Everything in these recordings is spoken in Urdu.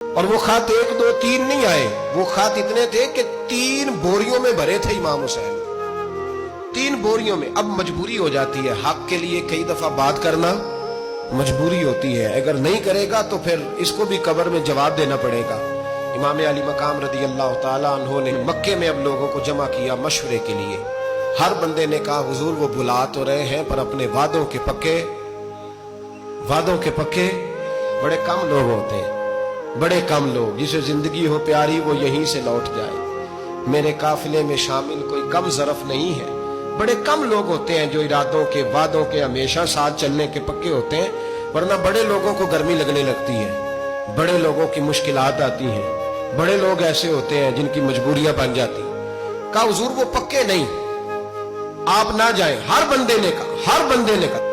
اور وہ خط 1 2 3 نہیں آئے، وہ خط اتنے تھے کہ 3 بوریوں میں بھرے تھے امام حسین، 3 بوریوں میں۔ اب مجبوری ہو جاتی ہے، حق کے لیے کئی دفعہ بات کرنا مجبوری ہوتی ہے، اگر نہیں کرے گا تو پھر اس کو بھی قبر میں جواب دینا پڑے گا۔ امام علی مقام رضی اللہ تعالیٰ عنہ نے مکے میں اب لوگوں کو جمع کیا مشورے کے لیے۔ ہر بندے نے کہا حضور وہ بلا تو رہے ہیں پر اپنے وعدوں کے پکے بڑے کم لوگ ہوتے ہیں، بڑے کم لوگ، جسے زندگی ہو پیاری وہ یہیں سے لوٹ جائے۔ میرے قافلے میں شامل کوئی کم ظرف نہیں ہے، بڑے کم لوگ ہوتے ہیں جو ارادوں کے وعدوں کے ہمیشہ ساتھ چلنے کے پکے ہوتے ہیں، ورنہ بڑے لوگوں کو گرمی لگنے لگتی ہے، بڑے لوگوں کی مشکلات آتی ہیں، بڑے لوگ ایسے ہوتے ہیں جن کی مجبوریاں بن جاتی ہیں۔ کہا حضور وہ پکے نہیں، آپ نہ جائیں۔ ہر بندے نے کہا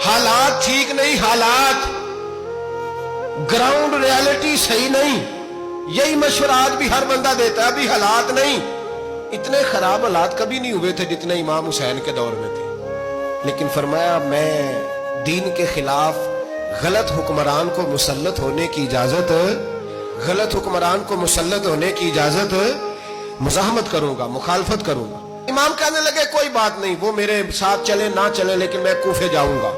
حالات ٹھیک نہیں، حالات گراؤنڈ ریالٹی صحیح نہیں، یہی مشورہ آج بھی ہر بندہ دیتا ہے، ابھی حالات نہیں۔ اتنے خراب حالات کبھی نہیں ہوئے تھے جتنے امام حسین کے دور میں تھے، لیکن فرمایا میں دین کے خلاف غلط حکمران کو مسلط ہونے کی اجازت مزاحمت کروں گا، مخالفت کروں گا۔ امام کہنے لگے کوئی بات نہیں، وہ میرے ساتھ چلے نہ چلے لیکن میں کوفے جاؤں گا،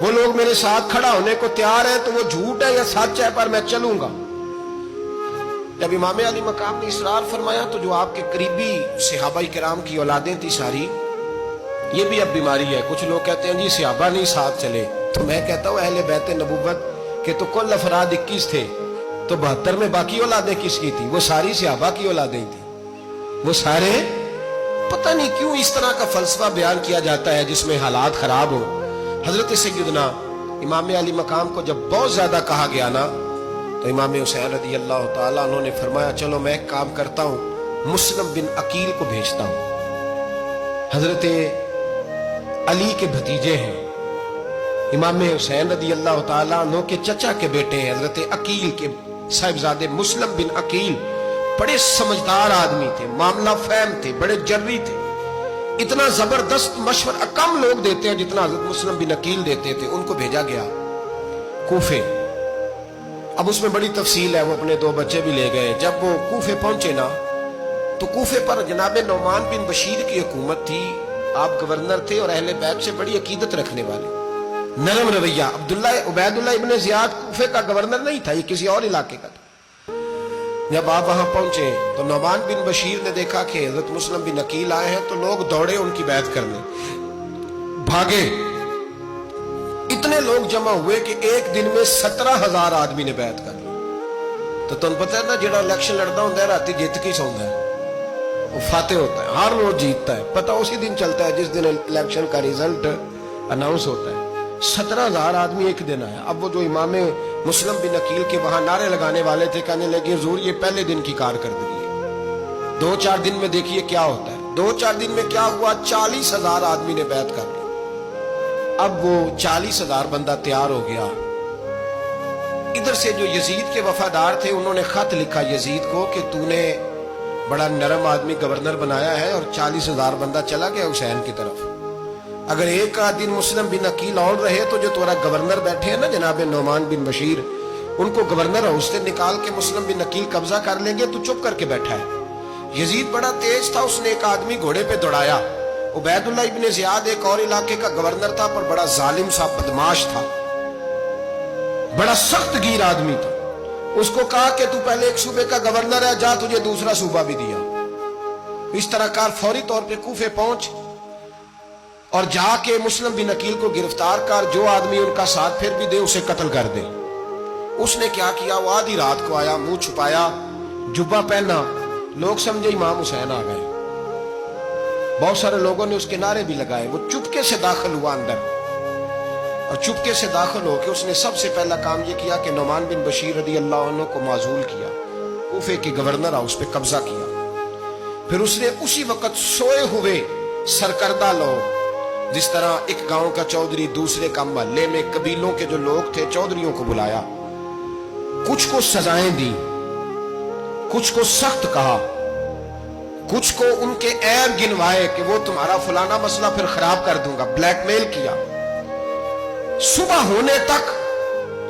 وہ لوگ میرے ساتھ کھڑا ہونے کو تیار ہے تو وہ جھوٹ ہے یا سچ ہے پر میں چلوں گا۔ جب امام علی مقام نے اصرار فرمایا تو جو آپ کے قریبی صحابہ کرام کی اولادیں تھی ساری، یہ بھی اب بیماری ہے، کچھ لوگ کہتے ہیں جی صحابہ نہیں ساتھ چلے، تو میں کہتا ہوں اہل بیت نبوت کے تو کل افراد 21 تھے، تو 72 میں باقی اولادیں کس کی تھی؟ وہ ساری صحابہ کی اولادیں تھیں، وہ سارے۔ پتہ نہیں کیوں اس طرح کا فلسفہ بیان کیا جاتا ہے جس میں حالات خراب ہو۔ حضرت سیدنا امام علی مقام کو جب بہت زیادہ کہا گیا نا تو امام حسین رضی اللہ تعالیٰ عنہ نے فرمایا چلو میں ایک کام کرتا ہوں، مسلم بن عقیل کو بھیجتا ہوں، حضرت علی کے بھتیجے ہیں، امام حسین رضی اللہ تعالیٰ عنہ کے چچا کے بیٹے ہیں، حضرت عقیل کے صاحبزادے مسلم بن عقیل بڑے سمجھدار آدمی تھے، معاملہ فہم تھے، بڑے جری تھے، اتنا زبردست مشورہ کم لوگ دیتے ہیں جتنا حضرت مسلم بن عقیل دیتے تھے۔ ان کو بھیجا گیا کوفے۔ اب اس میں بڑی تفصیل ہے، وہ اپنے 2 بچے بھی لے گئے۔ جب وہ کوفے پہنچے نا تو کوفے پر جناب نعمان بن بشیر کی حکومت تھی، آپ گورنر تھے اور اہل بیت سے بڑی عقیدت رکھنے والے، نرم رویہ۔ عبید اللہ ابن زیاد کوفے کا گورنر نہیں تھا، یہ کسی اور علاقے کا تھا۔ جب آپ وہاں پہنچے تو نعمان بن بشیر نے دیکھا کہ حضرت مسلم بن عقیل آئے ہیں تو لوگ دوڑے ان کی بیعت کرنے، بھاگے، اتنے لوگ جمع ہوئے کہ ایک دن میں 17,000 آدمی نے بیعت کر لی۔ تو تم پتہ ہے نا جڑا الیکشن لڑنا ہوتا ہے راتی جیت کے سوندا ہے، وہ فاتح ہوتا ہے، ہر روز جیتتا ہے، پتہ اسی دن چلتا ہے جس دن الیکشن کا ریزلٹ اناؤنس ہوتا ہے۔ 17,000 آدمی ایک دن آیا۔ اب وہ جو امام مسلم بن عقیل کے وہاں نعرے لگانے والے تھے کہنے لگے حضور یہ پہلے دن کی کارکردگی ہے، 2-4 دن میں دیکھیے کیا ہوتا ہے۔ 2-4 دن میں کیا ہوا؟ 40,000 آدمی نے بیعت کر لی۔ اب وہ 40,000 بندہ تیار ہو گیا۔ ادھر سے جو یزید کے وفادار تھے انہوں نے خط لکھا یزید کو کہ تو نے بڑا نرم آدمی گورنر بنایا ہے اور 40,000 بندہ چلا گیا حسین کی طرف، اگر ایک دن مسلم بن عقیل اور رہے تو جو تمہارا گورنر بیٹھے ہیں نا جناب نعمان بن بشیر، ان کو گورنر ہاؤس سے نکال کے مسلم بن عقیل قبضہ کر لیں گے، تو چپ کر کے بیٹھا ہے۔ یزید بڑا تیز تھا، اس نے ایک آدمی گھوڑے پہ دوڑایا۔ عبید اللہ ابن زیاد ایک اور علاقے کا گورنر تھا پر بڑا ظالم سا بدماش تھا، بڑا سخت گیر آدمی تھا۔ اس کو کہا کہ تو پہلے ایک صوبے کا گورنر ہے، جا تجھے دوسرا صوبہ بھی دیا۔ اس طرح کار فوری طور پہ کوفے پہنچ اور جا کے مسلم بن عقیل کو گرفتار کر، جو آدمی ان کا ساتھ پھر بھی دے اسے قتل کر دے۔ اس نے کیا کیا؟ وہ آدھی رات کو آیا، منہ چھپایا، جبہ پہنا، لوگ سمجھے امام حسین آ گئے۔ بہت سارے لوگوں نے اس کے نعرے بھی لگائے۔ وہ چپکے سے داخل ہوا اندر، اور چپکے سے داخل ہو کے اس نے سب سے پہلا کام یہ کیا کہ نعمان بن بشیر رضی اللہ عنہ کو معزول کیا، کوفے کے گورنر ہاؤس پہ قبضہ کیا۔ پھر اس نے اسی وقت سوئے ہوئے سرکردہ لوگ، جس طرح ایک گاؤں کا چودھری دوسرے کا محلے میں قبیلوں کے جو لوگ تھے چودھریوں کو بلایا، کچھ کو سزائیں دی، کچھ کو سخت کہا، کچھ کو ان کے عیب گنوائے کہ وہ تمہارا فلانا مسئلہ پھر خراب کر دوں گا، بلیک میل کیا۔ صبح ہونے تک